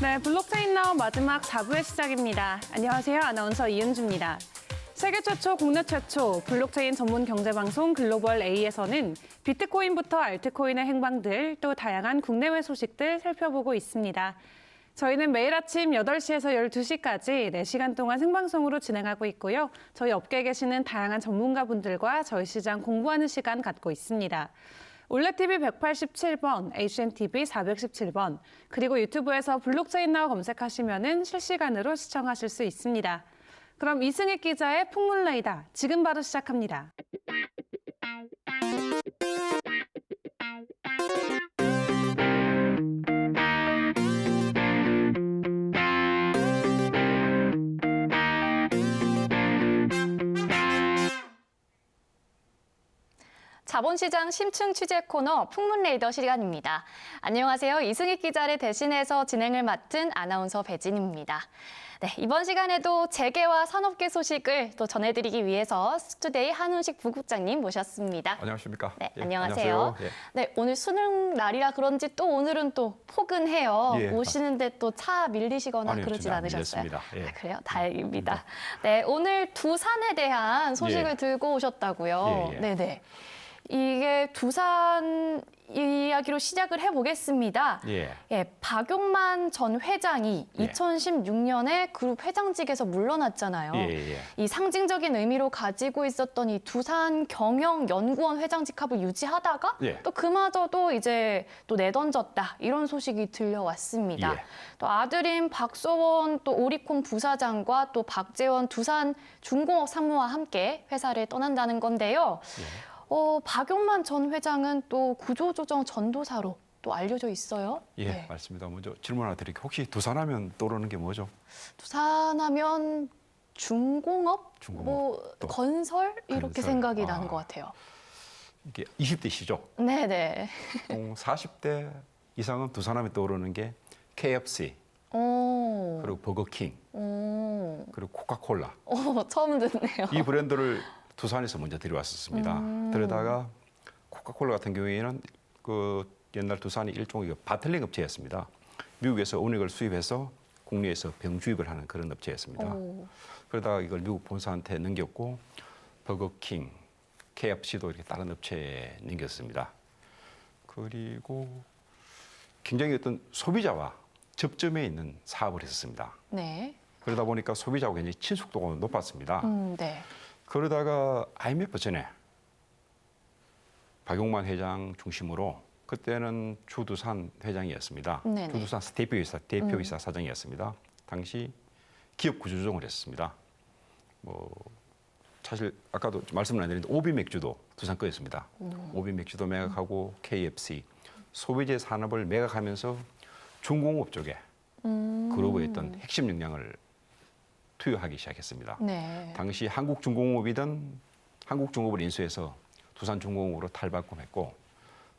네, 블록체인 나우 마지막 4부의 시작입니다. 안녕하세요. 아나운서 이은주입니다. 세계 최초, 국내 최초 블록체인 전문 경제방송 글로벌 A에서는 비트코인부터 알트코인의 행방들, 또 다양한 국내외 소식들 살펴보고 있습니다. 저희는 매일 아침 8시에서 12시까지 4시간 동안 생방송으로 진행하고 있고요. 저희 업계에 계시는 다양한 전문가분들과 저희 시장 공부하는 시간 갖고 있습니다. 올레TV 187번, HNTV 417번, 그리고 유튜브에서 블록체인 나우 검색하시면 실시간으로 시청하실 수 있습니다. 그럼 이승익 기자의 풍문레이더 지금 바로 시작합니다. 자본시장 심층 취재 코너 풍문레이더 시간입니다. 안녕하세요. 이승익 기자를 대신해서 진행을 맡은 아나운서 배진입니다. 네, 이번 시간에도 재계와 산업계 소식을 또 전해드리기 위해서 스투데이 한훈식 부국장님 모셨습니다. 안녕하십니까? 네, 예, 안녕하세요. 안녕하세요. 예. 네, 오늘 수능 날이라 그런지 또 오늘은 또 포근해요. 예. 오시는데 또 차 밀리시거나 아니요, 그러진 전혀 안 않으셨어요? 밀렸습니다. 예. 아, 그래요? 다행입니다. 네, 오늘 두산에 대한 소식을 예. 들고 오셨다고요. 예, 예. 네네. 이게 두산 이야기로 시작을 해보겠습니다. 예. 예, 박용만 전 회장이 예. 2016년에 그룹 회장직에서 물러났잖아요. 예. 이 상징적인 의미로 가지고 있었던 이 두산 경영연구원 회장직합을 유지하다가 예. 또 그마저도 이제 또 내던졌다 이런 소식이 들려왔습니다. 예. 또 아들인 박소원 또 오리콘 부사장과 또 박재원 두산 중공업 상무와 함께 회사를 떠난다는 건데요. 예. 박용만 전 회장은 또 구조조정 전도사로 또 알려져 있어요. 예, 네. 맞습니다. 먼저 질문 하나 드릴게요. 혹시 두산하면 떠오르는 게 뭐죠? 두산하면 중공업, 중공업, 뭐 또 건설 이렇게 건설. 생각이 아. 나는 것 같아요. 이게 20대시죠? 네네. 40대 이상은 두산하면 떠오르는 게 KFC, 오. 그리고 버거킹, 오. 그리고 코카콜라. 처음 듣네요. 이 브랜드를 두산에서 먼저 들여왔었습니다. 그러다가 코카콜라 같은 경우에는 그 옛날 두산이 일종의 바틀링 업체였습니다. 미국에서 원액을 수입해서 국내에서 병주입을 하는 그런 업체였습니다. 오. 그러다가 이걸 미국 본사한테 넘겼고 버거킹, KFC도 이렇게 다른 업체에 넘겼습니다. 그리고 굉장히 어떤 소비자와 접점에 있는 사업을 했었습니다. 네. 그러다 보니까 소비자하고 굉장히 친숙도가 높았습니다. 네. 그러다가 IMF 전에 박용만 회장 중심으로 그때는 주두산 회장이었습니다. 네네. 주두산 대표이사 사장이었습니다. 당시 기업 구조조정을 했습니다. 뭐 사실 아까도 말씀을 안 드렸는데 오비 맥주도 두산 거였습니다. 오비 맥주도 매각하고 KFC 소비재 산업을 매각하면서 중공업 쪽에 그룹에 있던 핵심 역량을 투여하기 시작했습니다. 네. 당시 한국중공업이던 한국중공업을 인수해서 두산중공업으로 탈바꿈했고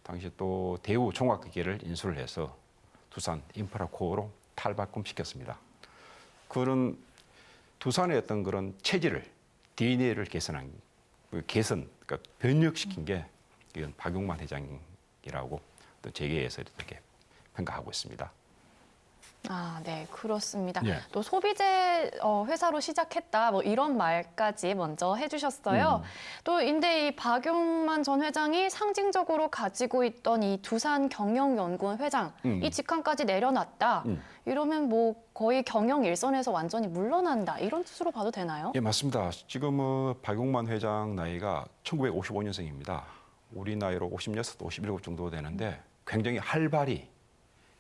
당시 또 대우 종합기계를 인수를 해서 두산 인프라코어로 탈바꿈시켰습니다. 그런 두산의 어떤 그런 체질을 DNA를 그러니까 변력시킨 게 이건 박용만 회장이라고 또 재계에서 이렇게 평가하고 있습니다. 아, 네, 그렇습니다. 예. 또 소비재 회사로 시작했다, 뭐 이런 말까지 먼저 해주셨어요. 또 근데 이 박용만 전 회장이 상징적으로 가지고 있던 이 두산 경영연구원 회장 이 직함까지 내려놨다. 이러면 뭐 거의 경영 일선에서 완전히 물러난다 이런 뜻으로 봐도 되나요? 예, 맞습니다. 지금 박용만 회장 나이가 1955년생입니다. 우리 나이로 56, 57 정도 되는데 굉장히 활발히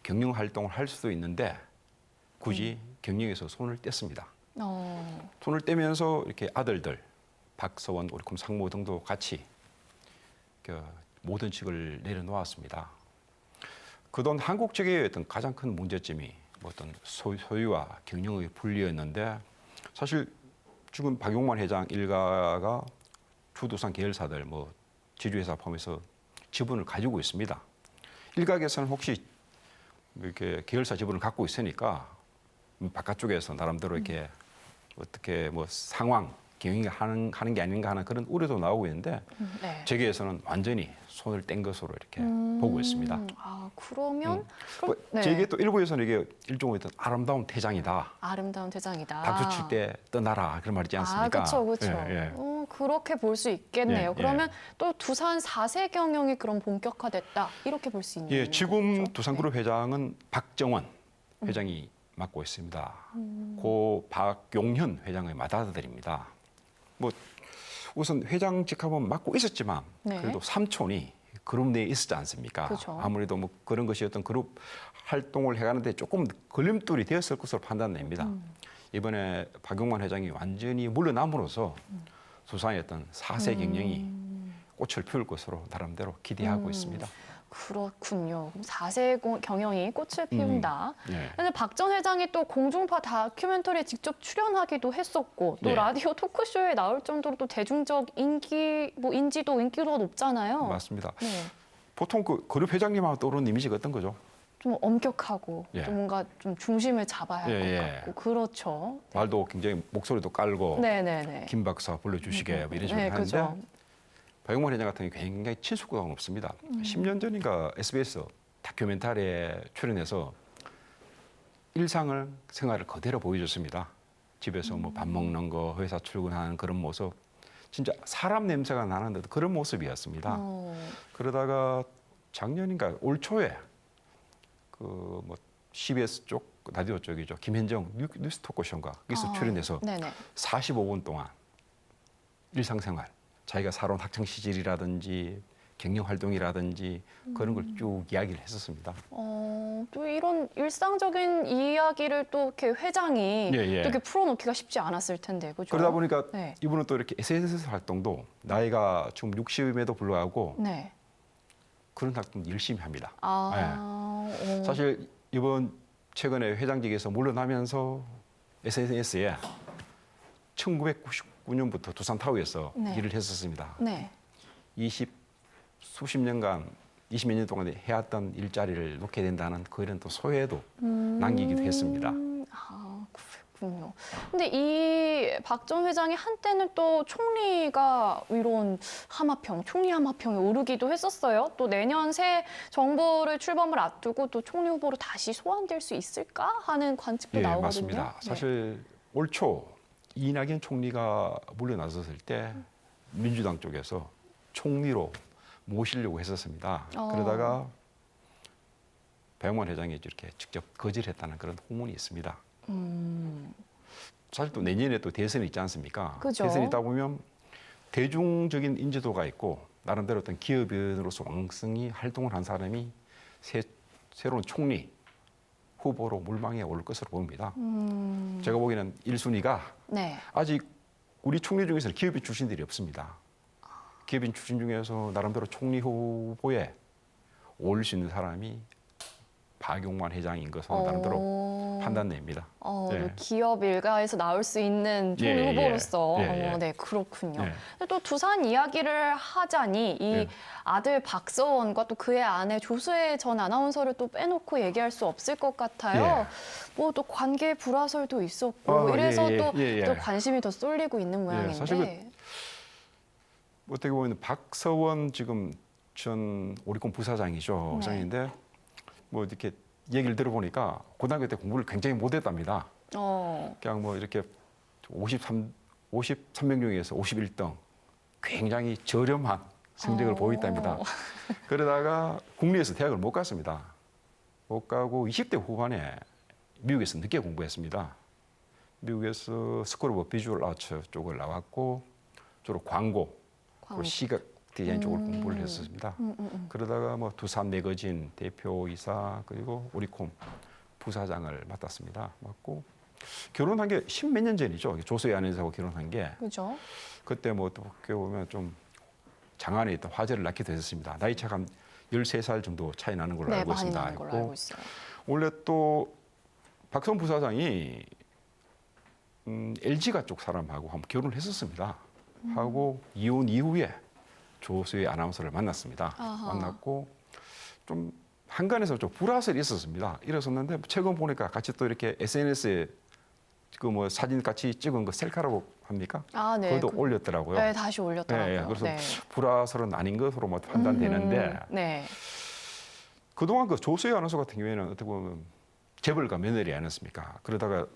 경영 활동을 할 수도 있는데 굳이 경영에서 손을 뗐습니다. 손을 떼면서 이렇게 아들들 박서원, 오리콤 상무 등도 같이 그 모든 직을 내려놓았습니다. 그동안 한국 측의 어떤 가장 큰 문제점이 뭐 어떤 소유와 경영의 분리였는데 사실 지금 박용만 회장 일가가 주두산 계열사들 뭐 지주회사 포함해서 지분을 가지고 있습니다. 일각에서는 혹시 이렇게 계열사 지분을 갖고 있으니까 바깥쪽에서 나름대로 이렇게 어떻게 뭐 상황 경영이 하는 게 아닌가 하는 그런 우려도 나오고 있는데 네. 재계에서는 완전히 손을 뗀 것으로 이렇게 보고 있습니다. 아, 그러면 뭐 재계 또 일부에서는 이게 일종의 어떤 아름다운 퇴장이다. 아름다운 퇴장이다. 박수 칠 때 떠나라 그런 말 있지 않습니까? 그렇죠, 그렇죠. 예, 예. 그렇게 볼 수 있겠네요. 예, 그러면 또 두산 4세 경영이 그럼 본격화됐다 이렇게 볼 수 있는 예, 지금 거죠? 두산그룹 회장은 박정원 회장이 맡고 있습니다. 고 박용현 회장의 맏아들입니다. 뭐 우선 회장직함은 맡고 있었지만 네. 그래도 삼촌이 그룹 내에 있었지 않습니까? 그렇죠. 아무래도 뭐 그런 것이 어떤 그룹 활동을 해가는데 조금 걸림돌이 되었을 것으로 판단됩니다. 이번에 박용만 회장이 완전히 물러남으로써 두산의 어떤 4세 경영이 꽃을 피울 것으로 나름대로 기대하고 있습니다. 그렇군요. 그럼 4세 경영이 꽃을 피운다. 네. 근데 박 전 회장이 또 공중파 다큐멘터리에 직접 출연하기도 했었고 또 네. 라디오 토크쇼에 나올 정도로 또 대중적 인지도가 높잖아요. 맞습니다. 네. 보통 그 그룹 회장님하고 떠오르는 이미지가 어떤 거죠? 좀 엄격하고 예. 좀 뭔가 좀 중심을 잡아야 할 것 예, 예. 같고 그렇죠. 말도 굉장히 목소리도 깔고 네네네. 김 박사 불러주시게 뭐 이런 식으로 네, 하는데 그죠. 박용만 회장 같은 경우 굉장히 친숙도가 높습니다. 10년 전인가 SBS 다큐멘터리에 출연해서 일상을 생활을 그대로 보여줬습니다. 집에서 뭐 밥 먹는 거, 회사 출근하는 그런 모습, 진짜 사람 냄새가 나는 듯 그런 모습이었습니다. 그러다가 작년인가 올 초에 그 뭐 CBS 쪽 라디오 쪽이죠 김현정 뉴스 토크쇼인가 거기서 출연해서 네네. 45분 동안 일상생활, 자기가 살아온 학창 시절이라든지 경영 활동이라든지 그런 걸 쭉 이야기를 했었습니다. 또 이런 일상적인 이야기를 또 이렇게 회장이 예, 예. 또 이렇게 풀어놓기가 쉽지 않았을 텐데, 그죠? 그러다 보니까 네. 이분은 또 이렇게 SNS 활동도 나이가 지금 60임에도 불구하고 네. 그런 활동 열심히 합니다. 오. 사실 이번 최근에 회장직에서 물러나면서 SNS에 1999년부터 두산타워에서 네. 일을 했었습니다. 네. 수십 년간 20몇 년 동안 해왔던 일자리를 놓게 된다는 그런 또 소회도 남기기도 했습니다. 그렇군요. 근데 이 박 전 회장이 한때는 또 총리가 이런 총리 하마평에 오르기도 했었어요. 또 내년 새 정부를 출범을 앞두고 또 총리 후보로 다시 소환될 수 있을까 하는 관측도 예, 나오거든요. 맞습니다. 네. 사실 올 초 이낙연 총리가 물러나섰을 때 민주당 쪽에서 총리로 모시려고 했었습니다. 그러다가 박용만 회장이 이렇게 직접 거절했다는 그런 후문이 있습니다. 사실 또 내년에 또 대선이 있지 않습니까? 그죠. 대선이 있다 보면 대중적인 인지도가 있고 나름대로 어떤 기업인으로서 왕성히 활동을 한 사람이 새로운 총리 후보로 물망에 오를 것으로 보입니다. 제가 보기에는 1순위가 네. 아직 우리 총리 중에서는 기업인 출신들이 없습니다. 기업인 출신 중에서 나름대로 총리 후보에 오를 수 있는 사람이 박용만 회장인 것으로 나름대로 판단됩니다. 예. 기업 일가에서 나올 수 있는 총리 예, 예. 후보로서 예, 예. 네, 그렇군요. 예. 근데 또 두산 이야기를 하자니 이 예. 아들 박서원과 또 그의 아내 조수혜 전 아나운서를 또 빼놓고 얘기할 수 없을 것 같아요. 뭐 또 관계 불화설도 있었고 이래서 예, 예, 또, 예, 예. 또 관심이 더 쏠리고 있는 모양인데. 사실 어떻게 보면 박서원 지금 전 오리콘 부사장이죠. 네. 부사장인데 뭐 이렇게 얘기를 들어보니까 고등학교 때 공부를 굉장히 못했답니다. 그냥 뭐 이렇게 53명 중에서 51등 굉장히 저렴한 성적을 보였답니다. 그러다가 국내에서 대학을 못 갔습니다. 못 가고 20대 후반에 미국에서 늦게 공부했습니다. 미국에서 스쿨 오브 비주얼 아츠 쪽을 나왔고 주로 광고, 그리고 시각 디자인 쪽을 공부를 했었습니다. 그러다가 뭐 두산 매거진 대표이사 그리고 오리콤 부사장을 맡았습니다. 맡고 결혼한 게 10몇 년 전이죠. 조수혜 아나운서하고 결혼한 게. 그죠? 그때 뭐 어떻게 보면 좀 장안에 있던 화제를 낳기도 했었습니다. 나이 차가 한 13살 정도 차이 나는 걸로 네, 알고 많이 있습니다. 나는 걸로 알고 있어요. 원래 또 박선 부사장이 LG가 쪽 사람하고 한번 결혼을 했었습니다. 하고 이혼 이후에 조수혜 아나운서를 만났습니다. 아하. 만났고 좀 한간에서 좀 불화설이 있었습니다. 이랬었는데 최근 보니까 같이 또 이렇게 SNS에 그 뭐 사진 같이 찍은 거 셀카라고 합니까? 아, 네. 그것도 올렸더라고요. 네, 다시 올렸더라고요. 예, 그래서 네. 불화설은 아닌 것으로 뭐 판단되는데 네. 그동안 그 조수희 아나운서 같은 경우에는 어떻게 보면 재벌가 며느리 아니었습니까? 그러다가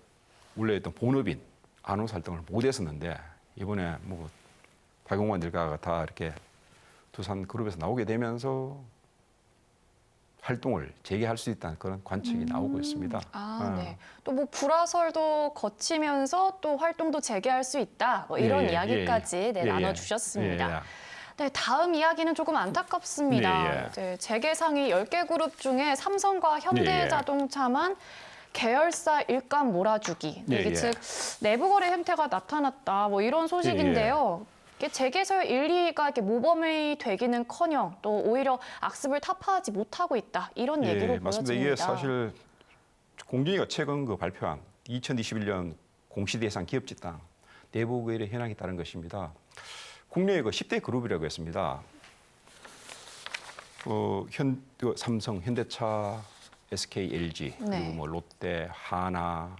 원래 있던 본업인 아나운서 활동을 못 했었는데 이번에 뭐 박용만 일가가 다 이렇게 두산 그룹에서 나오게 되면서 활동을 재개할 수 있다는 그런 관측이 나오고 있습니다. 아, 네. 또 뭐 불화설도 거치면서 또 활동도 재개할 수 있다. 뭐 이런 예, 예, 이야기까지 예, 네, 예, 나눠주셨습니다. 예, 예. 네, 다음 이야기는 조금 안타깝습니다. 예, 예. 네, 재계 상위 10개 그룹 중에 삼성과 현대자동차만 계열사 일감 몰아주기. 예, 이게 예. 즉 내부 거래 행태가 나타났다. 뭐 이런 소식인데요. 이게 재계서열 1, 2위가 이렇게 모범이 되기는커녕 또 오히려 악습을 타파하지 못하고 있다. 이런 얘기로 맞습니다. 보여집니다. 이게 사실 공정위가 최근 그 발표한 2021년 공시대상 기업집단 내부 거래 현황에 따른 것입니다. 국내의 그 10대 그룹이라고 했습니다. 삼성, 현대차, SK, LG, 네. 그리고 뭐 롯데, 하나,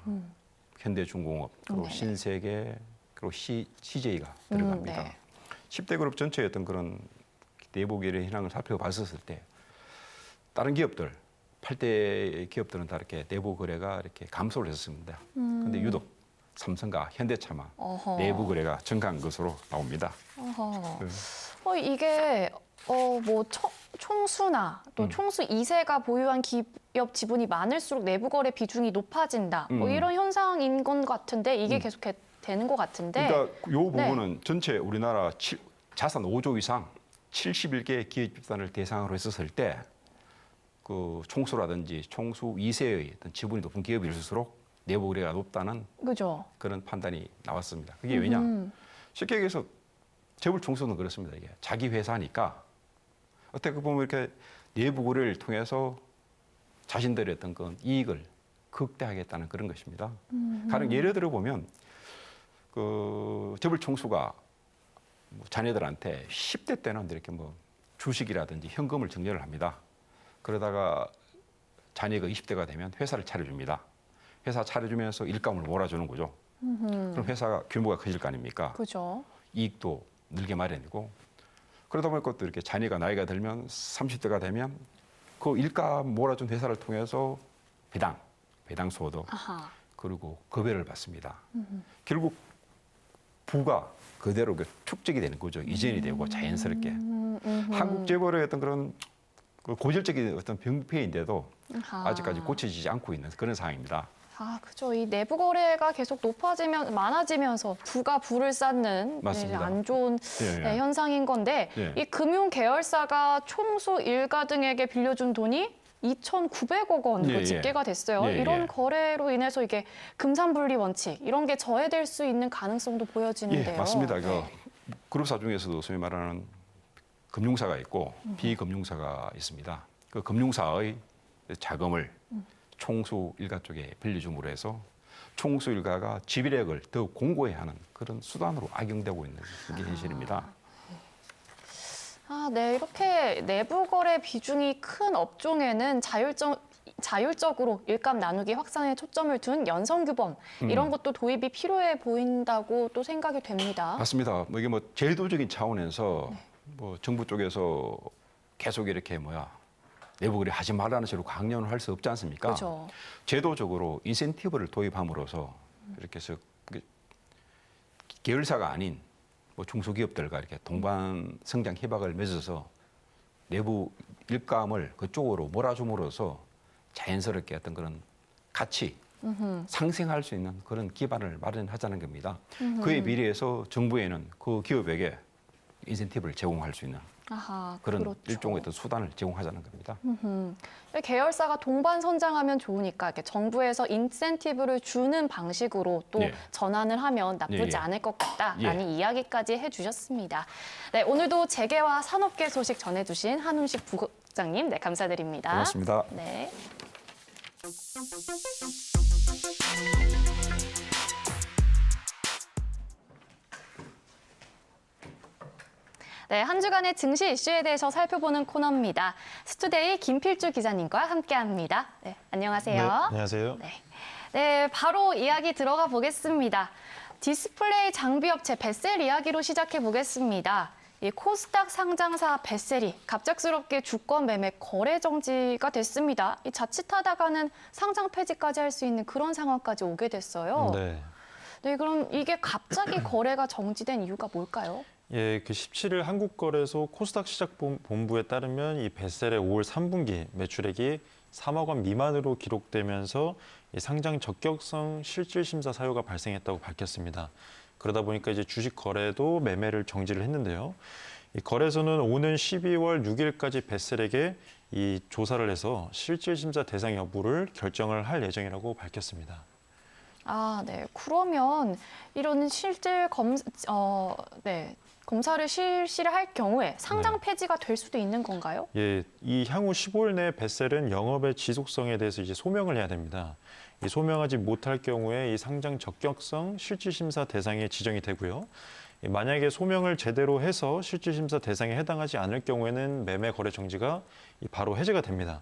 현대중공업, 그리고 네. 신세계, 그리고 CJ가 들어갑니다. 네. 10대 그룹 전체의 어떤 그런 내부 거래 현황을 살펴봤었을 때 다른 기업들 8대 기업들은 다 이렇게 내부 거래가 이렇게 감소를 했습니다. 그런데 유독 삼성과 현대차만 어허. 내부 거래가 증가한 것으로 나옵니다. 어허. 네. 이게 뭐 총수나 또 총수 2세가 보유한 기업 지분이 많을수록 내부 거래 비중이 높아진다. 뭐 이런 현상인 것 같은데 이게 계속 되는 것 같은데. 그러니까 이 부분은 전체 우리나라 자산 5조 이상 71개 기업 집단을 대상으로 했었을 때 그 총수라든지 총수 2세의 어떤 지분이 높은 기업일수록 내부 거래가 높다는 그죠? 그런 판단이 나왔습니다. 그게 왜냐? 쉽게 얘기해서 재벌 총수는 그렇습니다. 이게 자기 회사니까 어떻게 보면 이렇게 내부 거래를 통해서 자신들의 어떤 그 이익을 극대화하겠다는 그런 것입니다. 가령 예를 들어 보면 그 재벌 총수가 뭐 자녀들한테 10대 때는 이렇게 뭐 주식이라든지 현금을 증여를 합니다. 그러다가 자녀가 20대가 되면 회사를 차려줍니다. 회사 차려주면서 일감을 몰아주는 거죠. 그럼 회사가 규모가 커질 거 아닙니까? 그죠? 이익도 늘게 마련이고 그러다 보니까 또 이렇게 자녀가 나이가 들면 30대가 되면 그 일감 몰아준 회사를 통해서 배당 소득 아하. 그리고 급여를 받습니다. 결국 부가 그대로 축적이 되는 거죠. 이전이 되고 자연스럽게. 한국 재벌의 어떤 그런 그 고질적인 어떤 병폐인데도 아하. 아직까지 고쳐지지 않고 있는 그런 상황입니다. 아, 그죠. 이 내부 거래가 계속 많아지면서 부가 부를 쌓는 맞습니다. 안 좋은 예, 예. 네, 현상인 건데 예. 이 금융 계열사가 총수 일가 등에게 빌려준 돈이 2,900억 원으로 예, 예. 집계가 됐어요. 예, 이런 예. 거래로 인해서 이게 금산분리 원칙 이런 게 저해될 수 있는 가능성도 보여지는데요. 예, 맞습니다. 네. 그 그룹사 중에서도 소위 말하는 금융사가 있고 비금융사가 있습니다. 그 금융사의 자금을 총수 일가 쪽에 빌려줌으로 해서 총수 일가가 지배력을 더욱 공고히 하는 그런 수단으로 악용되고 있는 게 현실입니다. 아, 네. 이렇게 내부 거래 비중이 큰 업종에는 자율적으로 일감 나누기 확산에 초점을 둔 연성규범 이런 것도 도입이 필요해 보인다고 또 생각이 됩니다. 맞습니다. 뭐 이게 뭐 제도적인 차원에서 뭐 정부 쪽에서 계속 이렇게 내부 거래 하지 말라는 식으로 강령을 할 수 없지 않습니까? 그렇죠. 제도적으로 인센티브를 도입함으로써 이렇게 해서 계열사가 아닌 뭐 중소기업들과 이렇게 동반 성장 협약을 맺어서 내부 일감을 그쪽으로 몰아줌으로써 자연스럽게 어떤 그런 가치 상생할 수 있는 그런 기반을 마련하자는 겁니다. 그에 비례해서 정부에는 그 기업에게 인센티브를 제공할 수 있는 아하, 그런 그렇죠. 일종의 어떤 수단을 제공하자는 겁니다. 계열사가 동반 선장하면 좋으니까 이렇게 정부에서 인센티브를 주는 방식으로 또 예. 전환을 하면 나쁘지 예, 예. 않을 것 같다라는 예. 이야기까지 해주셨습니다. 네, 오늘도 재계와 산업계 소식 전해주신 한훈식 부국장님, 네, 감사드립니다. 고맙습니다. 네. 네, 한 주간의 증시 이슈에 대해서 살펴보는 코너입니다. 스투데이 김필주 기자님과 함께합니다. 네, 안녕하세요. 네, 안녕하세요. 네. 네, 바로 이야기 들어가 보겠습니다. 디스플레이 장비 업체 베셀 이야기로 시작해 보겠습니다. 이 코스닥 상장사 베셀이 갑작스럽게 주권 매매 거래 정지가 됐습니다. 이 자칫하다가는 상장 폐지까지 할 수 있는 그런 상황까지 오게 됐어요. 네. 네, 그럼 이게 갑자기 거래가 정지된 이유가 뭘까요? 예, 그 17일 한국거래소 코스닥 시작본부에 따르면 이 베셀의 5월 3분기 매출액이 3억 원 미만으로 기록되면서 이 상장 적격성 실질 심사 사유가 발생했다고 밝혔습니다. 그러다 보니까 이제 주식 거래도 매매를 정지를 했는데요. 이 거래소는 오는 12월 6일까지 베셀에게 이 조사를 해서 실질 심사 대상 여부를 결정을 할 예정이라고 밝혔습니다. 아, 네. 그러면 이런 검사를 실시를 할 경우에 상장 네. 폐지가 될 수도 있는 건가요? 예, 이 향후 15일 내에 베셀은 영업의 지속성에 대해서 이제 소명을 해야 됩니다. 이 소명하지 못할 경우에 이 상장 적격성 실질심사 대상에 지정이 되고요. 만약에 소명을 제대로 해서 실질심사 대상에 해당하지 않을 경우에는 매매 거래 정지가 바로 해제가 됩니다.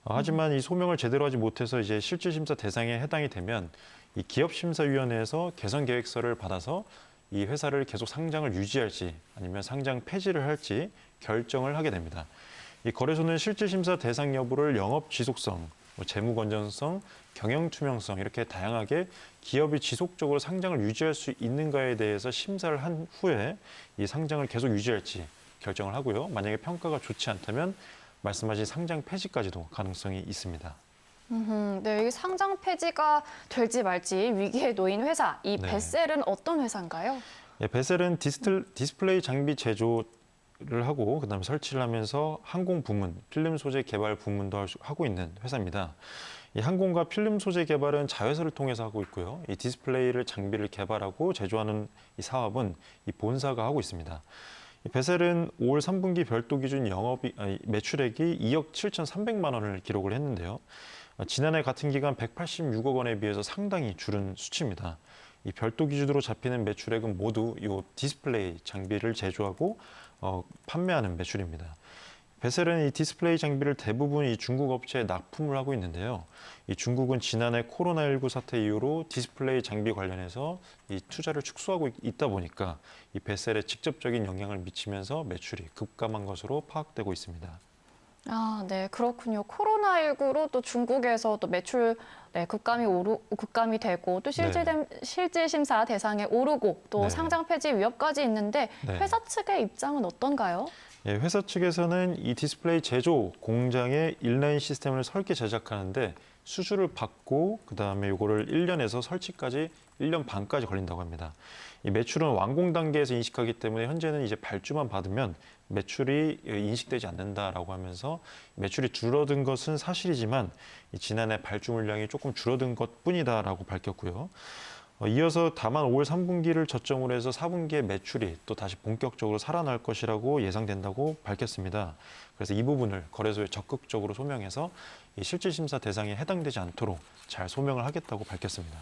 하지만 이 소명을 제대로 하지 못해서 이제 실질심사 대상에 해당이 되면 이 기업심사위원회에서 개선 계획서를 받아서 이 회사를 계속 상장을 유지할지 아니면 상장 폐지를 할지 결정을 하게 됩니다. 이 거래소는 실질심사 대상 여부를 영업 지속성, 재무 건전성, 경영 투명성 이렇게 다양하게 기업이 지속적으로 상장을 유지할 수 있는가에 대해서 심사를 한 후에 이 상장을 계속 유지할지 결정을 하고요. 만약에 평가가 좋지 않다면 말씀하신 상장 폐지까지도 가능성이 있습니다. 네, 이 상장 폐지가 될지 말지 위기에 놓인 회사, 이 네. 베셀은 어떤 회사인가요? 예, 베셀은 디스플레이 장비 제조를 하고 그다음에 설치를 하면서 항공 부문, 필름 소재 개발 부문도 하고 있는 회사입니다. 이 항공과 필름 소재 개발은 자회사를 통해서 하고 있고요. 이 디스플레이를 장비를 개발하고 제조하는 이 사업은 이 본사가 하고 있습니다. 이 베셀은 5월 3분기 별도 기준 매출액이 2억 7,300만 원을 기록을 했는데요. 지난해 같은 기간 186억 원에 비해서 상당히 줄은 수치입니다. 이 별도 기준으로 잡히는 매출액은 모두 이 디스플레이 장비를 제조하고 판매하는 매출입니다. 베셀은 이 디스플레이 장비를 대부분 이 중국 업체에 납품을 하고 있는데요. 이 중국은 지난해 코로나19 사태 이후로 디스플레이 장비 관련해서 이 투자를 축소하고 있다 보니까 이 베셀에 직접적인 영향을 미치면서 매출이 급감한 것으로 파악되고 있습니다. 아, 네, 그렇군요. 코로나19로 또 중국에서 또 매출 급감이 되고 또 실질 심사 대상에 오르고 또 네. 상장 폐지 위협까지 있는데 네. 회사 측의 입장은 어떤가요? 예, 회사 측에서는 이 디스플레이 제조 공장에 인라인 시스템을 설계 제작하는데 수주를 받고 그다음에 이거를 1년에서 설치까지 1년 반까지 걸린다고 합니다. 이 매출은 완공 단계에서 인식하기 때문에 현재는 이제 발주만 받으면 매출이 인식되지 않는다라고 하면서 매출이 줄어든 것은 사실이지만 지난해 발주 물량이 조금 줄어든 것뿐이다라고 밝혔고요. 이어서 다만 5월 3분기를 저점으로 해서 4분기에 매출이 또 다시 본격적으로 살아날 것이라고 예상된다고 밝혔습니다. 그래서 이 부분을 거래소에 적극적으로 소명해서 이 실질심사 대상에 해당되지 않도록 잘 소명을 하겠다고 밝혔습니다.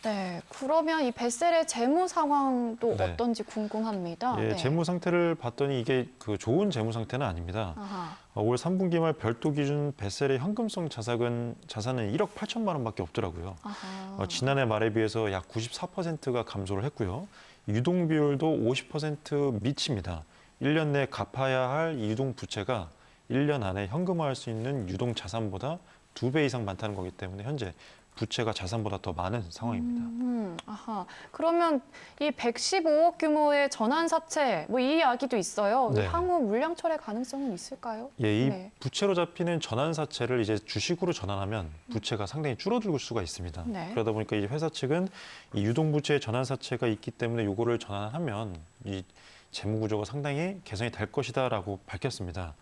네, 그러면 이 베셀의 재무 상황도 네. 어떤지 궁금합니다. 예, 네. 재무 상태를 봤더니 이게 그 좋은 재무 상태는 아닙니다. 아하. 5월 3분기 말 별도 기준 베셀의 현금성 자산은 1억 8천만 원밖에 없더라고요. 아하. 지난해 말에 비해서 약 94%가 감소를 했고요. 유동 비율도 50% 미칩니다. 1년 내에 갚아야 할 유동 부채가 1년 안에 현금화할 수 있는 유동 자산보다 2배 이상 많다는 거기 때문에 현재 부채가 자산보다 더 많은 상황입니다. 아하. 그러면 이 115억 규모의 전환사채, 뭐 이 이야기도 있어요. 네. 향후 물량 철회 가능성은 있을까요? 예, 이 네. 부채로 잡히는 전환사채를 이제 주식으로 전환하면 부채가 상당히 줄어들 수가 있습니다. 네. 그러다 보니까 이제 회사 측은 이 유동부채 전환사채가 있기 때문에 이거를 전환하면 이 재무구조가 상당히 개선이 될 것이다라고 밝혔습니다.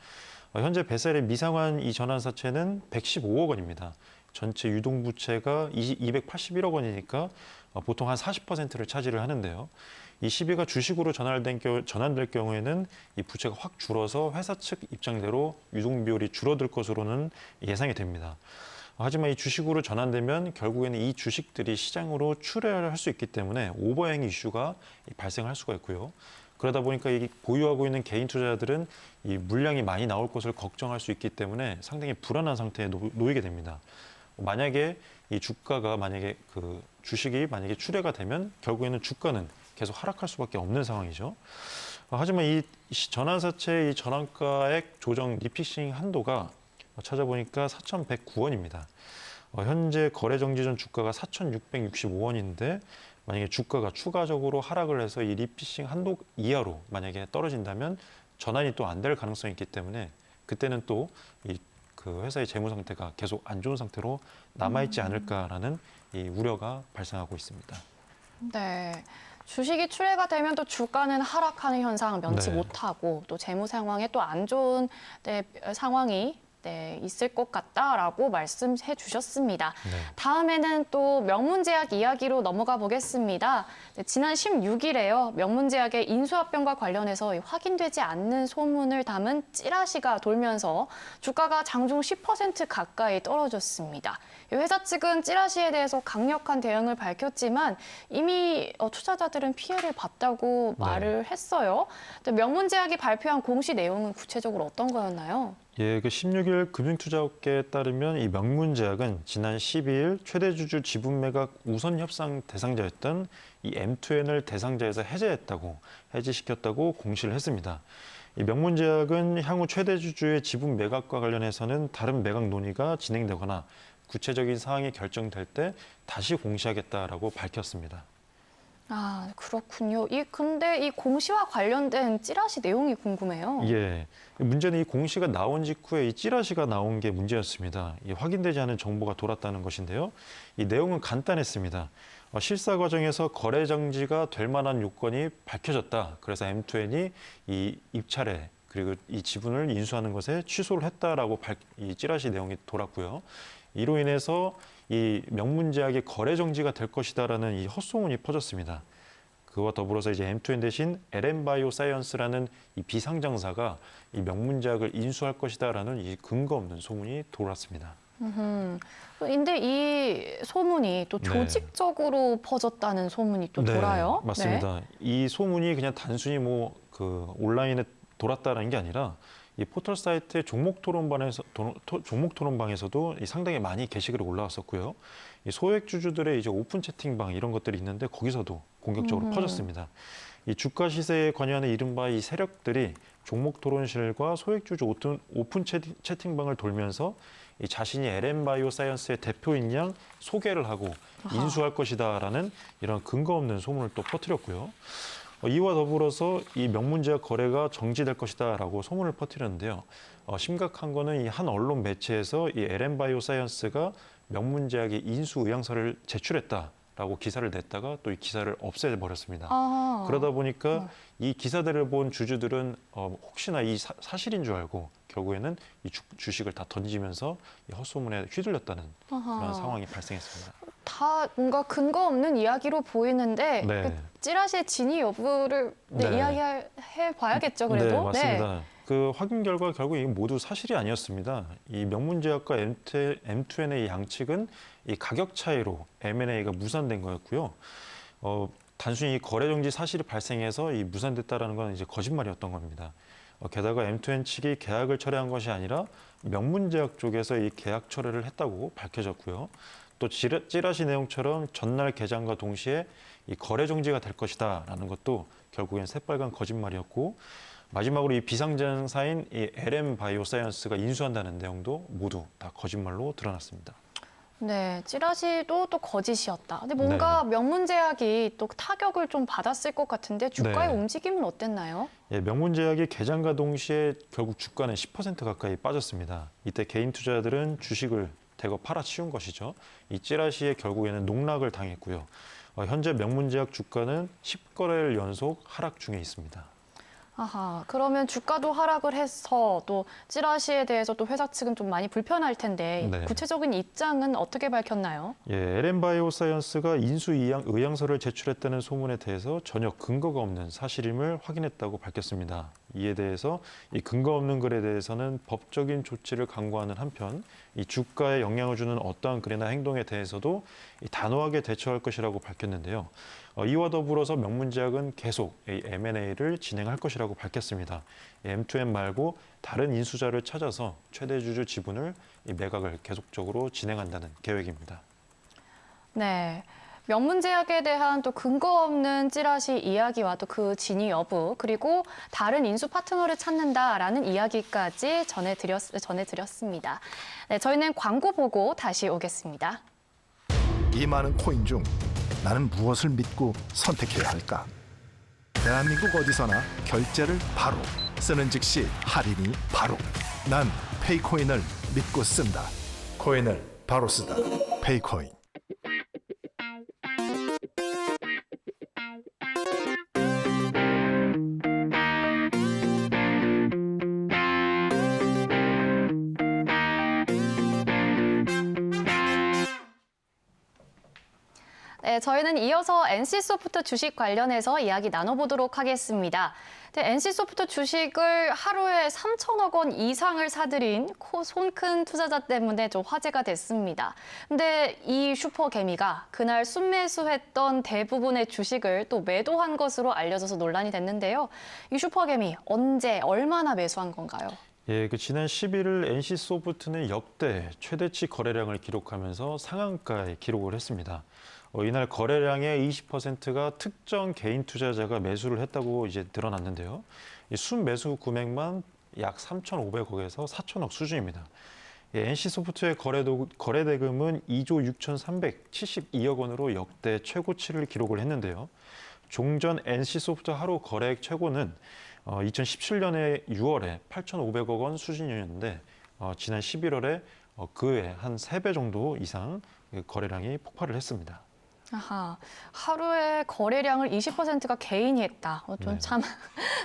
현재 베셀의 미상환 이 전환사채는 115억 원입니다. 전체 유동부채가 281억 원이니까 보통 한 40%를 차지를 하는데요. 이 시비가 주식으로 전환될 경우에는 이 부채가 확 줄어서 회사 측 입장대로 유동 비율이 줄어들 것으로는 예상이 됩니다. 하지만 이 주식으로 전환되면 결국에는 이 주식들이 시장으로 출회할 수 있기 때문에 오버행 이슈가 발생할 수가 있고요. 그러다 보니까 이 보유하고 있는 개인 투자자들은 이 물량이 많이 나올 것을 걱정할 수 있기 때문에 상당히 불안한 상태에 놓이게 됩니다. 만약에 이 주가가 만약에 그 주식이 만약에 출회가 되면 결국에는 주가는 계속 하락할 수밖에 없는 상황이죠. 하지만 이 전환사채의 이 전환가액 조정 리픽싱 한도가 찾아보니까 4,109원입니다. 현재 거래 정지 전 주가가 4,665원인데 만약에 주가가 추가적으로 하락을 해서 이 리픽싱 한도 이하로 만약에 떨어진다면 전환이 또 안 될 가능성이 있기 때문에 그때는 또 이 그 회사의 재무 상태가 계속 안 좋은 상태로 남아있지 않을까라는 이 우려가 발생하고 있습니다. 네. 주식이 출회가 되면 또 주가는 하락하는 현상 면치 네. 못하고 또 재무 상황에 또 안 좋은 상황이 있을 것 같다라고 말씀해 주셨습니다. 네. 다음에는 또 명문제약 이야기로 넘어가 보겠습니다. 지난 16일에요. 명문제약의 인수합병과 관련해서 확인되지 않는 소문을 담은 찌라시가 돌면서 주가가 장중 10% 가까이 떨어졌습니다. 회사 측은 찌라시에 대해서 강력한 대응을 밝혔지만 이미 투자자들은 피해를 봤다고 말을 했어요. 명문제약이 발표한 공시 내용은 구체적으로 어떤 거였나요? 예, 그 16일 금융투자업계에 따르면 이 명문제약은 지난 12일 최대주주 지분 매각 우선 협상 대상자였던 이 M2N을 대상자에서 해지시켰다고 공시를 했습니다. 이 명문제약은 향후 최대주주의 지분 매각과 관련해서는 다른 매각 논의가 진행되거나 구체적인 사항이 결정될 때 다시 공시하겠다라고 밝혔습니다. 아, 그렇군요. 근데 이 공시와 관련된 찌라시 내용이 궁금해요. 예. 문제는 이 공시가 나온 직후에 이 찌라시가 나온 게 문제였습니다. 이 확인되지 않은 정보가 돌았다는 것인데요. 이 내용은 간단했습니다. 실사 과정에서 거래 정지가 될 만한 요건이 밝혀졌다. 그래서 M2N이 이 입찰에 그리고 이 지분을 인수하는 것에 취소를 했다라고 이 찌라시 내용이 돌았고요. 이로 인해서 이 명문제약이 거래 정지가 될 것이다라는 이 헛소문이 퍼졌습니다. 그와 더불어서 이제 M2N 대신 LM바이오사이언스라는 이 비상장사가 이 명문제약을 인수할 것이다라는 이 근거 없는 소문이 돌았습니다. 근데 이 소문이 또 네. 조직적으로 퍼졌다는 소문이 또 돌아요. 네, 맞습니다. 이 소문이 그냥 단순히 온라인에 돌았다는 게 아니라 이 포털 사이트의 종목 토론방에서도 상당히 많이 게시글이 올라왔었고요. 이 소액 주주들의 이제 오픈 채팅방 이런 것들이 있는데 거기서도 공격적으로 퍼졌습니다. 이 주가 시세에 관여하는 이른바 이 세력들이 종목 토론실과 소액 주주 오픈 채팅방을 돌면서 이 자신이 LM바이오사이언스의 대표인 양 소개를 하고 인수할 것이다라는 이런 근거 없는 소문을 또 퍼뜨렸고요. 이와 더불어서 이 명문제약 거래가 정지될 것이다라고 소문을 퍼뜨렸는데요. 심각한 거는 이 한 언론 매체에서 이 LM바이오사이언스가 명문제약의 인수 의향서를 제출했다라고 기사를 냈다가 또 이 기사를 없애버렸습니다. 아. 그러다 보니까 이 기사들을 본 주주들은 혹시나 이 사실인 줄 알고 결국에는 이 주식을 다 던지면서 이 헛소문에 휘둘렸다는 그런 상황이 발생했습니다. 다 뭔가 근거 없는 이야기로 보이는데 네. 그 찌라시의 진위 여부를 네. 이야기해 봐야겠죠, 그래도. 네, 맞습니다. 그 확인 결과 결국 이게 모두 사실이 아니었습니다. 이 명문제약과 M2N의 양측은 이 가격 차이로 M&A가 무산된 거였고요. 단순히 이 거래 정지 사실이 발생해서 이 무산됐다라는 건 이제 거짓말이었던 겁니다. 게다가 M2N 측이 계약을 철회한 것이 아니라 명문제약 쪽에서 이 계약 철회를 했다고 밝혀졌고요. 또 찌라시 내용처럼 전날 개장과 동시에 이 거래 정지가 될 것이다라는 것도 결국엔 새빨간 거짓말이었고 마지막으로 이 비상장사인 이 LM바이오사이언스가 인수한다는 내용도 모두 다 거짓말로 드러났습니다. 네, 찌라시도 또 거짓이었다. 근데 뭔가 명문제약이 또 타격을 좀 받았을 것 같은데 주가의 네. 움직임은 어땠나요? 예, 명문제약이 개장과 동시에 결국 주가는 10% 가까이 빠졌습니다. 이때 개인 투자자들은 주식을 대거 팔아치운 것이죠. 이 찌라시에 결국에는 농락을 당했고요. 현재 명문제약 주가는 10거래일 연속 하락 중에 있습니다. 아하, 그러면 주가도 하락을 해서 또 찌라시에 대해서 또 회사 측은 좀 많이 불편할 텐데 네. 구체적인 입장은 어떻게 밝혔나요? 예, LM바이오사이언스가 인수 의향서를 제출했다는 소문에 대해서 전혀 근거가 없는 사실임을 확인했다고 밝혔습니다. 이에 대해서 이 근거 없는 글에 대해서는 법적인 조치를 강구하는 한편 이 주가에 영향을 주는 어떠한 글이나 행동에 대해서도 이 단호하게 대처할 것이라고 밝혔는데요. 이와 더불어서 명문제약은 계속 이 M&A를 진행할 것이라고 밝혔습니다. M2M 말고 다른 인수자를 찾아서 최대 주주 지분을 이 매각을 계속적으로 진행한다는 계획입니다. 네. 명문제약에 대한 또 근거 없는 찌라시 이야기와 또 그 진위 여부, 그리고 다른 인수 파트너를 찾는다라는 이야기까지 전해드렸습니다. 네, 저희는 광고 보고 다시 오겠습니다. 이 많은 코인 중 나는 무엇을 믿고 선택해야 할까? 대한민국 어디서나 결제를 바로, 쓰는 즉시 할인이 바로. 난 페이코인을 믿고 쓴다. 코인을 바로 쓰다. 페이코인. 네, 저희는 이어서 NC소프트 주식 관련해서 이야기 나눠보도록 하겠습니다. 네, NC소프트 주식을 하루에 3천억 원 이상을 사들인 손 큰 투자자 때문에 좀 화제가 됐습니다. 근데 이 슈퍼개미가 그날 순매수했던 대부분의 주식을 또 매도한 것으로 알려져서 논란이 됐는데요. 이 슈퍼개미 언제 얼마나 매수한 건가요? 예, 지난 11일 NC소프트는 역대 최대치 거래량을 기록하면서 상한가에 기록을 했습니다. 이날 거래량의 20%가 특정 개인 투자자가 매수를 했다고 이제 드러났는데요. 이 순매수 금액만 약 3,500억에서 4,000억 수준입니다. NC소프트의 거래대금은 2조 6,372억 원으로 역대 최고치를 기록을 했는데요. 종전 NC소프트 하루 거래액 최고는 2017년의 6월에 8,500억 원 수준이었는데 지난 11월에 그에 한 3배 정도 이상 거래량이 폭발을 했습니다. 아하, 하루에 거래량을 20%가 개인이 했다. 좀 참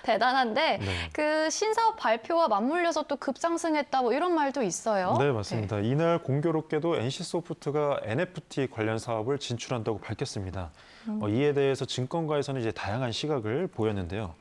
대단한데 네. 그 신사업 발표와 맞물려서 또 급상승했다 뭐 이런 말도 있어요. 네, 맞습니다. 이날 공교롭게도 NC소프트가 NFT 관련 사업을 진출한다고 밝혔습니다. 이에 대해서 증권가에서는 이제 다양한 시각을 보였는데요.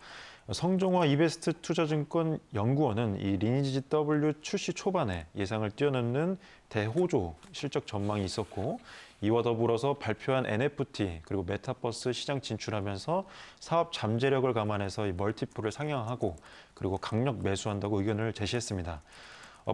성종화 이베스트 투자증권 연구원은 이 리니지 W 출시 초반에 예상을 뛰어넘는 대호조 실적 전망이 있었고, 이와 더불어서 발표한 NFT 그리고 메타버스 시장 진출하면서 사업 잠재력을 감안해서 이 멀티플을 상향하고 그리고 강력 매수한다고 의견을 제시했습니다.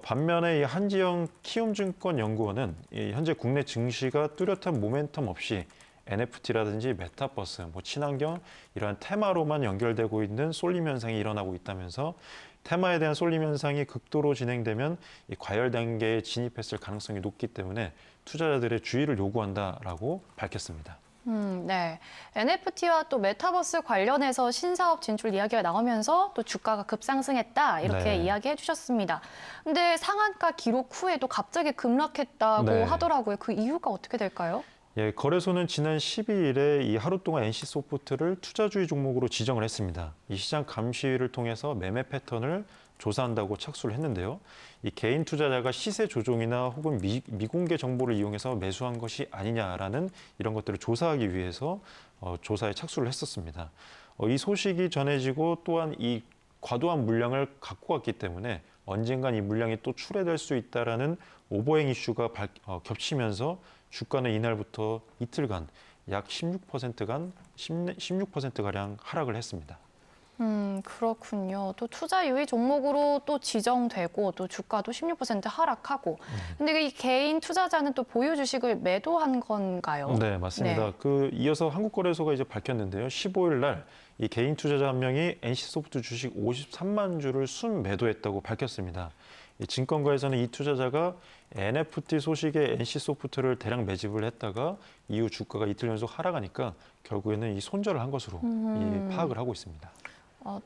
반면에 이 한지영 키움증권 연구원은 현재 국내 증시가 뚜렷한 모멘텀 없이 NFT라든지 메타버스, 친환경 이러한 테마로만 연결되고 있는 쏠림 현상이 일어나고 있다면서 테마에 대한 쏠림 현상이 극도로 진행되면 이 과열 단계에 진입했을 가능성이 높기 때문에 투자자들의 주의를 요구한다라고 밝혔습니다. 네. NFT와 또 메타버스 관련해서 신사업 진출 이야기가 나오면서 또 주가가 급상승했다 이렇게 네. 이야기해 주셨습니다. 근데 상한가 기록 후에도 갑자기 급락했다고 네. 하더라고요. 그 이유가 어떻게 될까요? 예, 거래소는 지난 12일에 이 하루 동안 NC소프트를 투자주의 종목으로 지정을 했습니다. 이 시장 감시를 통해서 매매 패턴을 조사한다고 착수를 했는데요. 이 개인 투자자가 시세 조종이나 혹은 미공개 정보를 이용해서 매수한 것이 아니냐라는 이런 것들을 조사하기 위해서 조사에 착수를 했었습니다. 이 소식이 전해지고 또한 이 과도한 물량을 갖고 왔기 때문에 언젠간 이 물량이 또 출회될 수 있다라는 오버행 이슈가 겹치면서 주가는 이날부터 이틀간 약 16%가량 하락을 했습니다. 그렇군요. 또 투자 유의 종목으로 또 지정되고 또 주가도 16% 하락하고. 근데 이 개인 투자자는 또 보유 주식을 매도한 건가요? 네, 맞습니다. 네. 이어서 한국거래소가 이제 밝혔는데요. 15일 날 이 개인 투자자 한 명이 NC소프트 주식 53만 주를 순매도했다고 밝혔습니다. 이 증권가에서는 이 투자자가 NFT 소식에 NC소프트를 대량 매집을 했다가 이후 주가가 이틀 연속 하락하니까 결국에는 이 손절을 한 것으로 이 파악을 하고 있습니다.